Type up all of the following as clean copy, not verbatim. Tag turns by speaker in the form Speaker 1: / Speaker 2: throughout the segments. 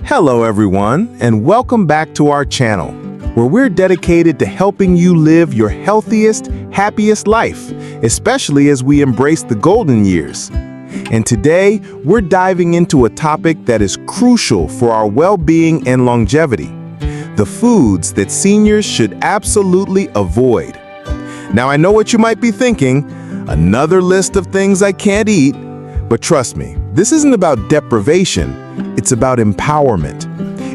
Speaker 1: Hello everyone, and welcome back to our channel, where we're dedicated to helping you live your healthiest, happiest life, especially as we embrace the golden years. And today, we're diving into a topic that is crucial for our well-being and longevity: the foods that seniors should absolutely avoid. Now, I know what you might be thinking, another list of things I can't eat, but trust me, this isn't about deprivation, it's about empowerment.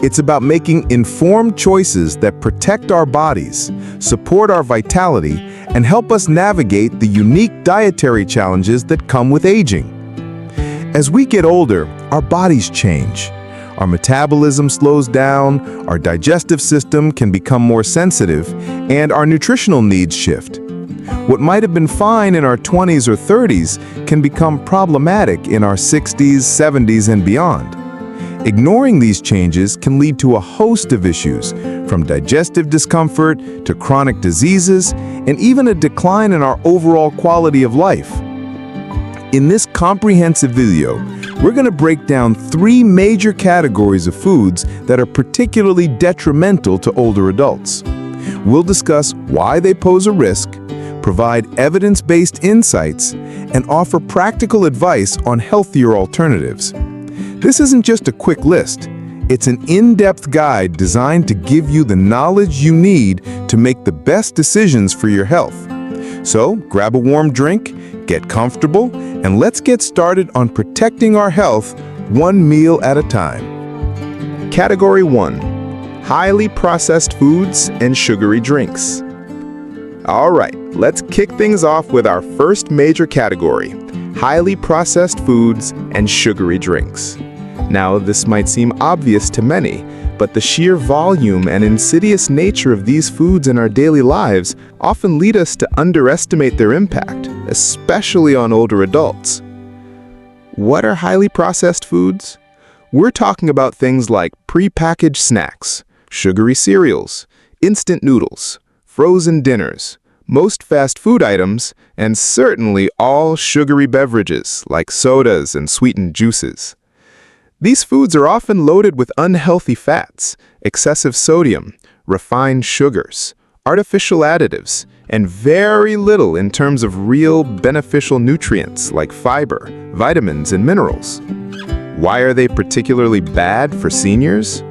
Speaker 1: It's about making informed choices that protect our bodies, support our vitality, and help us navigate the unique dietary challenges that come with aging. As we get older, our bodies change. Our metabolism slows down, our digestive system can become more sensitive, and our nutritional needs shift. What might have been fine in our 20s or 30s can become problematic in our 60s, 70s, and beyond. Ignoring these changes can lead to a host of issues, from digestive discomfort to chronic diseases, and even a decline in our overall quality of life. In this comprehensive video, we're going to break down 3 major categories of foods that are particularly detrimental to older adults. We'll discuss why they pose a risk, provide evidence-based insights, and offer practical advice on healthier alternatives. This isn't just a quick list. It's an in-depth guide designed to give you the knowledge you need to make the best decisions for your health. So, grab a warm drink, get comfortable, and let's get started on protecting our health one meal at a time. Category 1: highly processed foods and sugary drinks. All right, let's kick things off with our first major category: highly processed foods and sugary drinks. Now, this might seem obvious to many, but the sheer volume and insidious nature of these foods in our daily lives often lead us to underestimate their impact, especially on older adults. What are highly processed foods? We're talking about things like prepackaged snacks, sugary cereals, instant noodles, frozen dinners, most fast food items, and certainly all sugary beverages like sodas and sweetened juices. These foods are often loaded with unhealthy fats, excessive sodium, refined sugars, artificial additives, and very little in terms of real beneficial nutrients like fiber, vitamins, and minerals. Why are they particularly bad for seniors?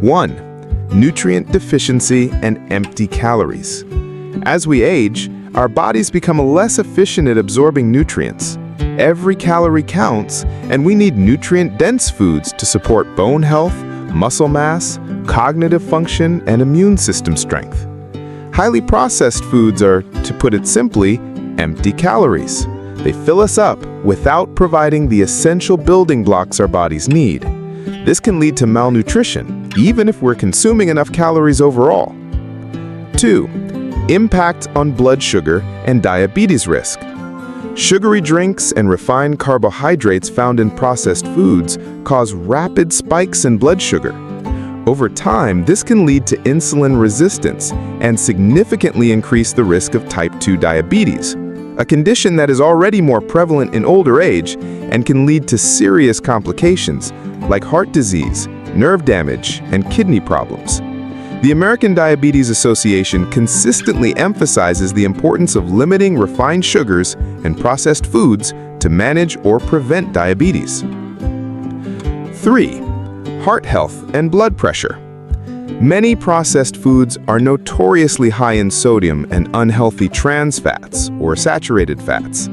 Speaker 1: 1. Nutrient deficiency and empty calories. As we age, our bodies become less efficient at absorbing nutrients. Every calorie counts, and we need nutrient-dense foods to support bone health, muscle mass, cognitive function, and immune system strength. Highly processed foods are, to put it simply, empty calories. They fill us up without providing the essential building blocks our bodies need. This can lead to malnutrition, even if we're consuming enough calories overall. 2. Impact on blood sugar and diabetes risk. Sugary drinks and refined carbohydrates found in processed foods cause rapid spikes in blood sugar. Over time, this can lead to insulin resistance and significantly increase the risk of type 2 diabetes, a condition that is already more prevalent in older age and can lead to serious complications like heart disease, nerve damage, and kidney problems. The American Diabetes Association consistently emphasizes the importance of limiting refined sugars and processed foods to manage or prevent diabetes. 3. Heart health and blood pressure. Many processed foods are notoriously high in sodium and unhealthy trans fats or saturated fats.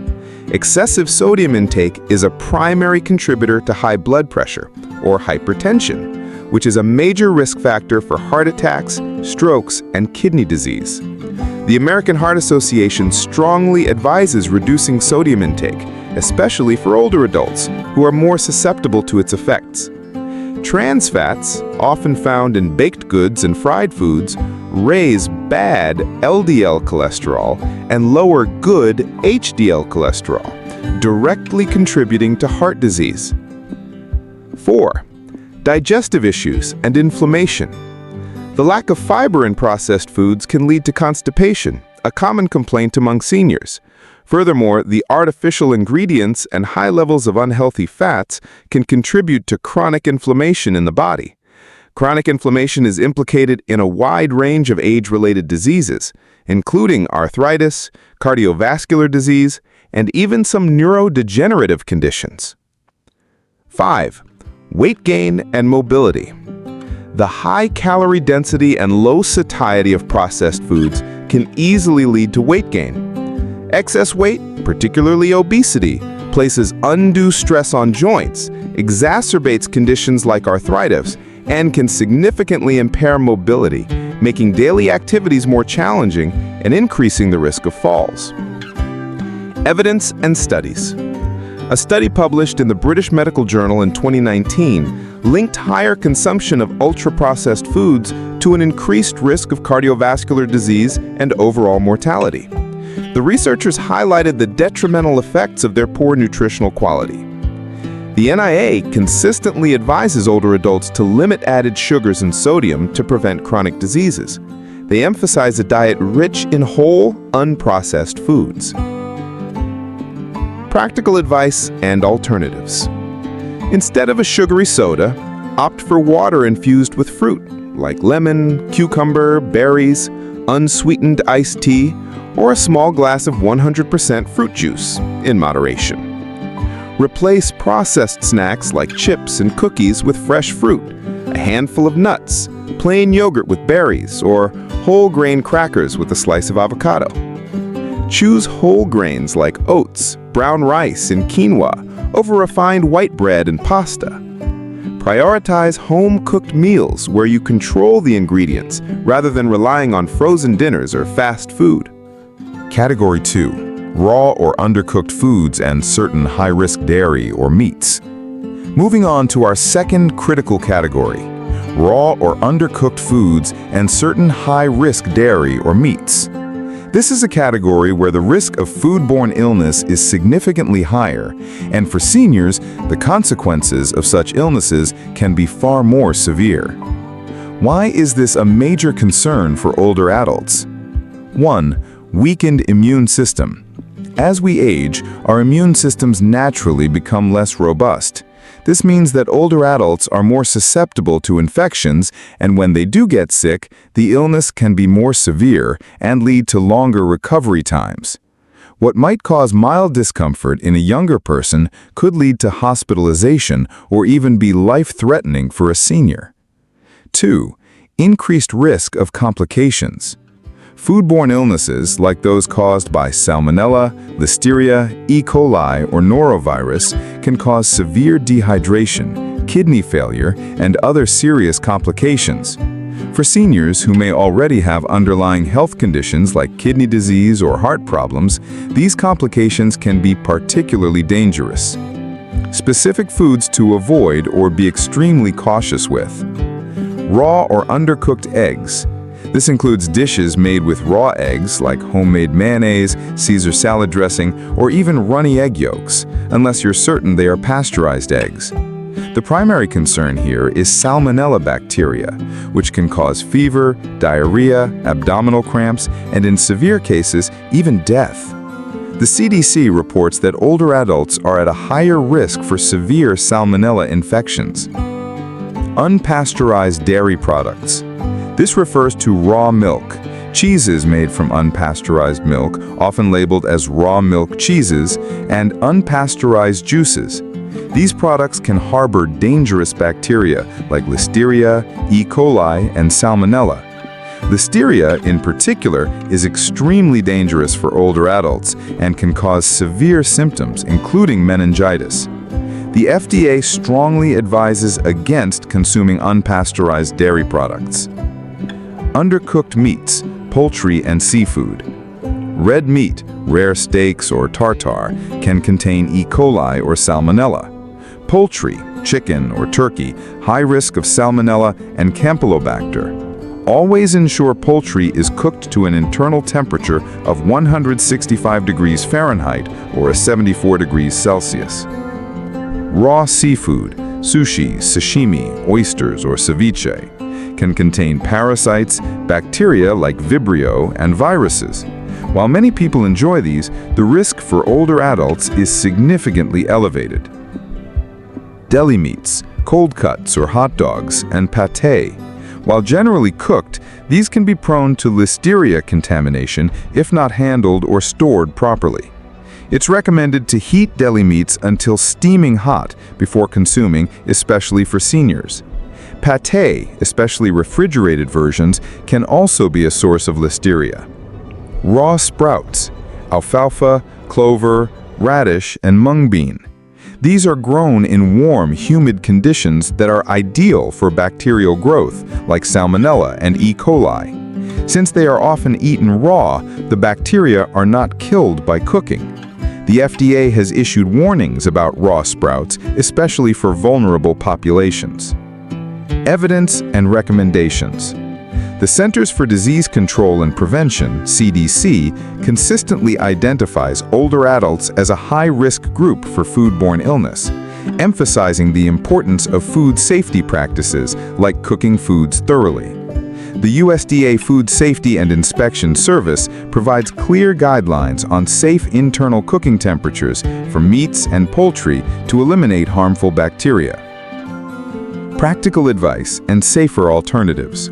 Speaker 1: Excessive sodium intake is a primary contributor to high blood pressure or hypertension, which is a major risk factor for heart attacks, strokes, and kidney disease. The American Heart Association strongly advises reducing sodium intake, especially for older adults who are more susceptible to its effects. Trans fats, often found in baked goods and fried foods, raise bad LDL cholesterol and lower good HDL cholesterol, directly contributing to heart disease. 4. Digestive issues and inflammation. The lack of fiber in processed foods can lead to constipation, a common complaint among seniors. Furthermore, the artificial ingredients and high levels of unhealthy fats can contribute to chronic inflammation in the body. Chronic inflammation is implicated in a wide range of age-related diseases, including arthritis, cardiovascular disease, and even some neurodegenerative conditions. 5. Weight gain and mobility. The high calorie density and low satiety of processed foods can easily lead to weight gain. Excess weight, particularly obesity, places undue stress on joints, exacerbates conditions like arthritis, and can significantly impair mobility, making daily activities more challenging and increasing the risk of falls. Evidence and studies. A study published in the British Medical Journal in 2019 linked higher consumption of ultra-processed foods to an increased risk of cardiovascular disease and overall mortality. The researchers highlighted the detrimental effects of their poor nutritional quality. The NIA consistently advises older adults to limit added sugars and sodium to prevent chronic diseases. They emphasize a diet rich in whole, unprocessed foods. Practical advice and alternatives. Instead of a sugary soda, opt for water infused with fruit, like lemon, cucumber, berries, unsweetened iced tea, or a small glass of 100% fruit juice, in moderation. Replace processed snacks like chips and cookies with fresh fruit, a handful of nuts, plain yogurt with berries, or whole grain crackers with a slice of avocado. Choose whole grains like oats, brown rice, and quinoa over refined white bread and pasta. Prioritize home-cooked meals where you control the ingredients rather than relying on frozen dinners or fast food.
Speaker 2: Category 2. Raw or undercooked foods and certain high-risk dairy or meats. Moving on to our second critical category, raw or undercooked foods and certain high-risk dairy or meats. This is a category where the risk of foodborne illness is significantly higher, and for seniors, the consequences of such illnesses can be far more severe. Why is this a major concern for older adults? 1. Weakened immune system. As we age, our immune systems naturally become less robust. This means that older adults are more susceptible to infections, and when they do get sick, the illness can be more severe and lead to longer recovery times. What might cause mild discomfort in a younger person could lead to hospitalization or even be life-threatening for a senior. 2. Increased risk of complications. Foodborne illnesses, like those caused by Salmonella, Listeria, E. coli, or norovirus, can cause severe dehydration, kidney failure, and other serious complications. For seniors who may already have underlying health conditions like kidney disease or heart problems, these complications can be particularly dangerous. Specific foods to avoid or be extremely cautious with. Raw or undercooked eggs. This includes dishes made with raw eggs like homemade mayonnaise, Caesar salad dressing, or even runny egg yolks, unless you're certain they are pasteurized eggs. The primary concern here is Salmonella bacteria, which can cause fever, diarrhea, abdominal cramps, and in severe cases, even death. The CDC reports that older adults are at a higher risk for severe Salmonella infections. Unpasteurized dairy products. This refers to raw milk, cheeses made from unpasteurized milk, often labeled as raw milk cheeses, and unpasteurized juices. These products can harbor dangerous bacteria like Listeria, E. coli, and Salmonella. Listeria, in particular, is extremely dangerous for older adults and can cause severe symptoms, including meningitis. The FDA strongly advises against consuming unpasteurized dairy products. Undercooked meats, poultry, and seafood. Red meat, rare steaks or tartare, can contain E. coli or Salmonella. Poultry, chicken or turkey, high risk of Salmonella and Campylobacter. Always ensure poultry is cooked to an internal temperature of 165 degrees Fahrenheit or 74 degrees Celsius. Raw seafood, sushi, sashimi, oysters, or ceviche, can contain parasites, bacteria like Vibrio, and viruses. While many people enjoy these, the risk for older adults is significantly elevated. Deli meats, cold cuts or hot dogs, and pâté. While generally cooked, these can be prone to listeria contamination if not handled or stored properly. It's recommended to heat deli meats until steaming hot before consuming, especially for seniors. Pâté, especially refrigerated versions, can also be a source of listeria. Raw sprouts, alfalfa, clover, radish, and mung bean. These are grown in warm, humid conditions that are ideal for bacterial growth, like Salmonella and E. coli. Since they are often eaten raw, the bacteria are not killed by cooking. The FDA has issued warnings about raw sprouts, especially for vulnerable populations. Evidence and recommendations. The Centers for Disease Control and Prevention, CDC, consistently identifies older adults as a high-risk group for foodborne illness, emphasizing the importance of food safety practices like cooking foods thoroughly. The USDA Food Safety and Inspection Service provides clear guidelines on safe internal cooking temperatures for meats and poultry to eliminate harmful bacteria. Practical advice and safer alternatives.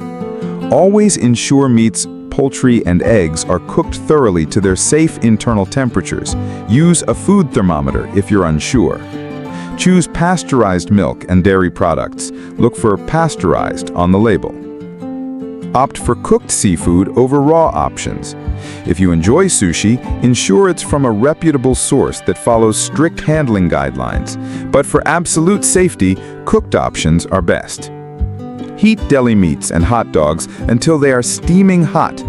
Speaker 2: Always ensure meats, poultry, and eggs are cooked thoroughly to their safe internal temperatures. Use a food thermometer if you're unsure. Choose pasteurized milk and dairy products. Look for pasteurized on the label. Opt for cooked seafood over raw options. If you enjoy sushi, ensure it's from a reputable source that follows strict handling guidelines. But for absolute safety, cooked options are best. Heat deli meats and hot dogs until they are steaming hot.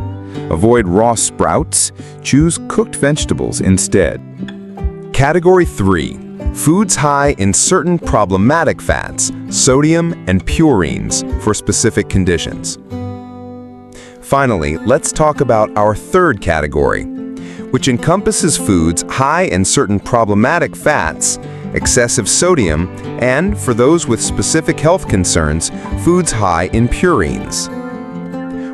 Speaker 2: Avoid raw sprouts. Choose cooked vegetables instead.
Speaker 1: Category 3. Foods high in certain problematic fats, sodium and purines for specific conditions. Finally, let's talk about our third category, which encompasses foods high in certain problematic fats, excessive sodium, and, for those with specific health concerns, foods high in purines.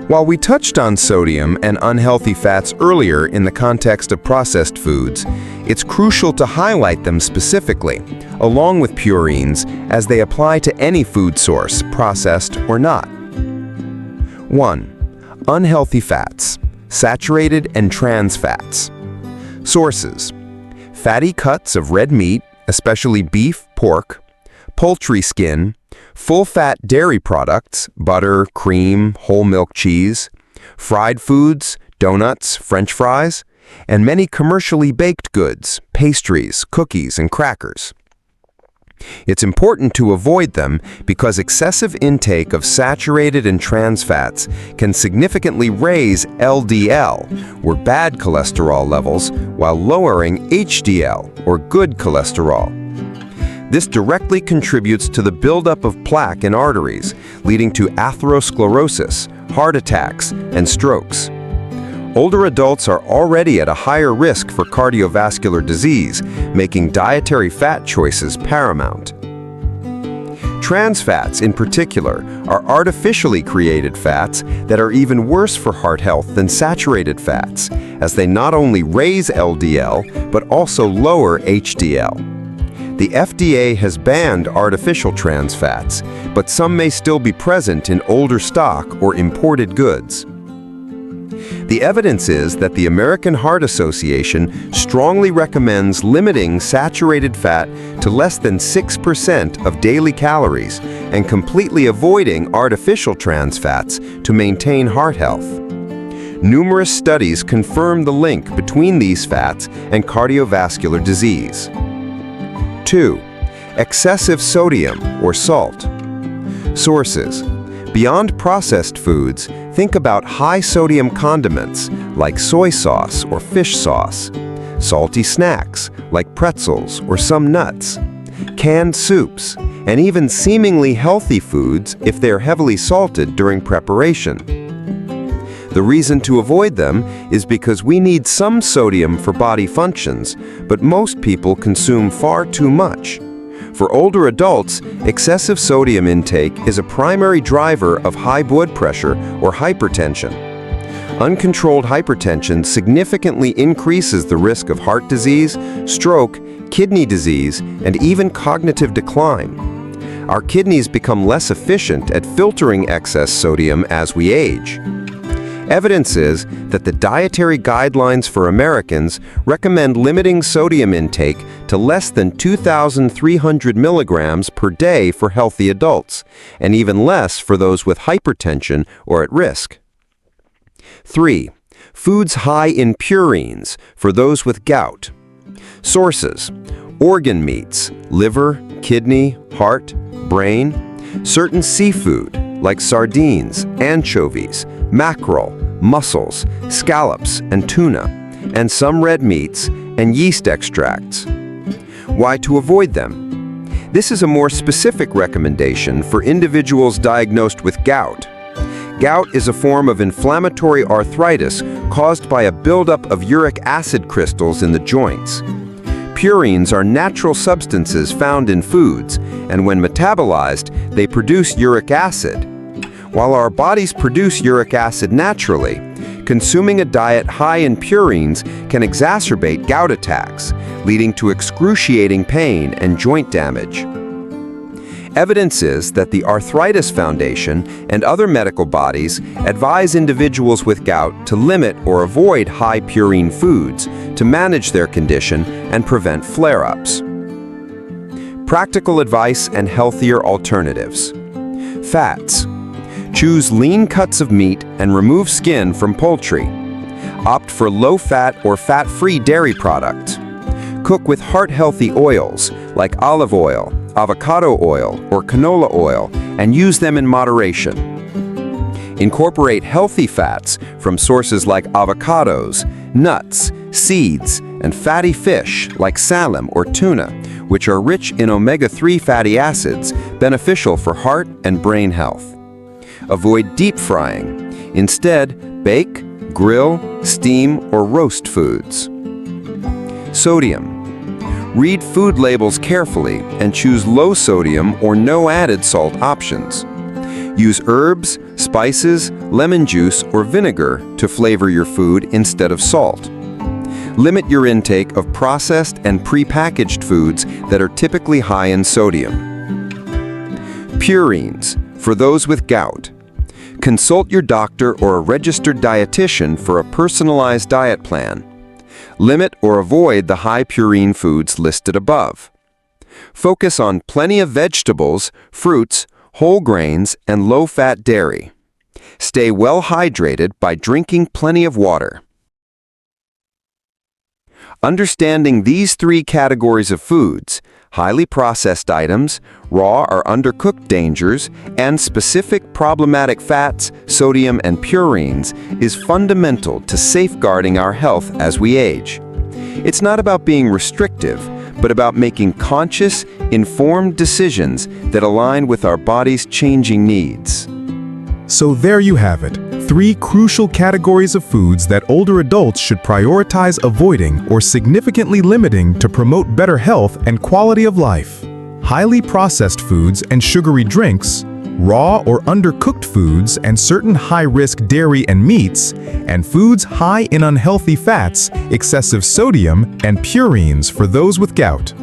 Speaker 1: While we touched on sodium and unhealthy fats earlier in the context of processed foods, it's crucial to highlight them specifically, along with purines, as they apply to any food source, processed or not. 1. Unhealthy fats, saturated and trans fats. Sources: fatty cuts of red meat, especially beef, pork, poultry skin, full-fat dairy products, butter, cream, whole milk cheese, fried foods, donuts, French fries, and many commercially baked goods, pastries, cookies, and crackers. It's important to avoid them because excessive intake of saturated and trans fats can significantly raise LDL, or bad cholesterol levels, while lowering HDL, or good cholesterol. This directly contributes to the buildup of plaque in arteries, leading to atherosclerosis, heart attacks, and strokes. Older adults are already at a higher risk for cardiovascular disease, making dietary fat choices paramount. Trans fats, in particular, are artificially created fats that are even worse for heart health than saturated fats, as they not only raise LDL, but also lower HDL. The FDA has banned artificial trans fats, but some may still be present in older stock or imported goods. The evidence is that the American Heart Association strongly recommends limiting saturated fat to less than 6% of daily calories and completely avoiding artificial trans fats to maintain heart health. Numerous studies confirm the link between these fats and cardiovascular disease. 2. Excessive sodium or salt. Sources: beyond processed foods, think about high-sodium condiments like soy sauce or fish sauce, salty snacks like pretzels or some nuts, canned soups, and even seemingly healthy foods if they're heavily salted during preparation. The reason to avoid them is because we need some sodium for body functions, but most people consume far too much. For older adults, excessive sodium intake is a primary driver of high blood pressure or hypertension.
Speaker 3: Uncontrolled hypertension significantly increases the risk of heart disease, stroke, kidney disease, and even cognitive decline. Our kidneys become less efficient at filtering excess sodium as we age. Evidence is that the dietary guidelines for Americans recommend limiting sodium intake to less than 2,300 milligrams per day for healthy adults, and even less for those with hypertension or at risk. 3. Foods high in purines for those with gout. Sources: organ meats, liver, kidney, heart, brain, certain seafood like sardines, anchovies, mackerel, mussels, scallops, and tuna, and some red meats and yeast extracts. Why to avoid them? This is a more specific recommendation for individuals diagnosed with gout. Gout is a form of inflammatory arthritis caused by a buildup of uric acid crystals in the joints. Purines are natural substances found in foods, and when metabolized, they produce uric acid. While our bodies produce uric acid naturally, consuming a diet high in purines can exacerbate gout attacks, leading to excruciating pain and joint damage. Evidence is that the Arthritis Foundation and other medical bodies advise individuals with gout to limit or avoid high purine foods to manage their condition and prevent flare-ups. Practical advice and healthier alternatives. Fats. Choose lean cuts of meat and remove skin from poultry. Opt for low-fat or fat-free dairy products. Cook with heart-healthy oils like olive oil, avocado oil, or canola oil, and use them in moderation. Incorporate healthy fats from sources like avocados, nuts, seeds, and fatty fish like salmon or tuna, which are rich in omega-3 fatty acids, beneficial for heart and brain health. Avoid deep frying. Instead, bake, grill, steam, or roast foods. Sodium. Read food labels carefully and choose low sodium or no added salt options. Use herbs, spices, lemon juice, or vinegar to flavor your food instead of salt. Limit your intake of processed and prepackaged foods that are typically high in sodium. Purines, for those with gout. Consult your doctor or a registered dietitian for a personalized diet plan. Limit or avoid the high purine foods listed above. Focus on plenty of vegetables, fruits, whole grains, and low-fat dairy. Stay well hydrated by drinking plenty of water. Understanding these 3 categories of foods, highly processed items, raw or undercooked dangers, and specific problematic fats, sodium, and purines, is fundamental to safeguarding our health as we age. It's not about being restrictive, but about making conscious, informed decisions that align with our body's changing needs.
Speaker 1: So there you have it, 3 crucial categories of foods that older adults should prioritize avoiding or significantly limiting to promote better health and quality of life. Highly processed foods and sugary drinks, raw or undercooked foods and certain high-risk dairy and meats, and foods high in unhealthy fats, excessive sodium, and purines for those with gout.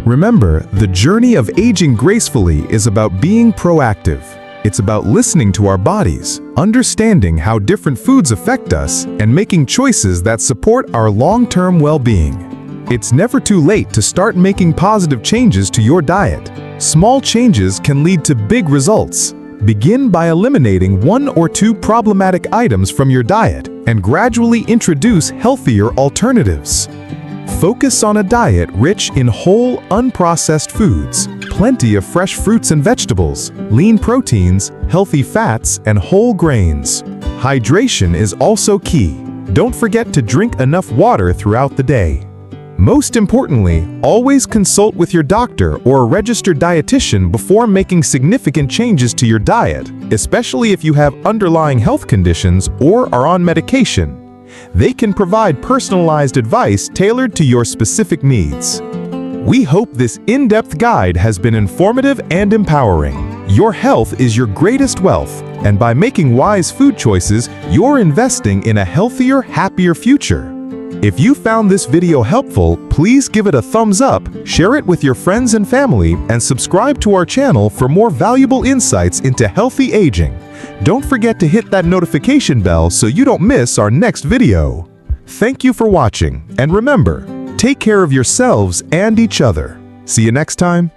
Speaker 1: Remember, the journey of aging gracefully is about being proactive. It's about listening to our bodies, understanding how different foods affect us, and making choices that support our long-term well-being. It's never too late to start making positive changes to your diet. Small changes can lead to big results. Begin by eliminating 1 or 2 problematic items from your diet and gradually introduce healthier alternatives. Focus on a diet rich in whole, unprocessed foods, plenty of fresh fruits and vegetables, lean proteins, healthy fats, and whole grains. Hydration is also key. Don't forget to drink enough water throughout the day. Most importantly, always consult with your doctor or a registered dietitian before making significant changes to your diet, especially if you have underlying health conditions or are on medication. They can provide personalized advice tailored to your specific needs. We hope this in-depth guide has been informative and empowering. Your health is your greatest wealth, and by making wise food choices, you're investing in a healthier, happier future. If you found this video helpful, please give it a thumbs up, share it with your friends and family, and subscribe to our channel for more valuable insights into healthy aging. Don't forget to hit that notification bell so you don't miss our next video. Thank you for watching, and remember, take care of yourselves and each other. See you next time.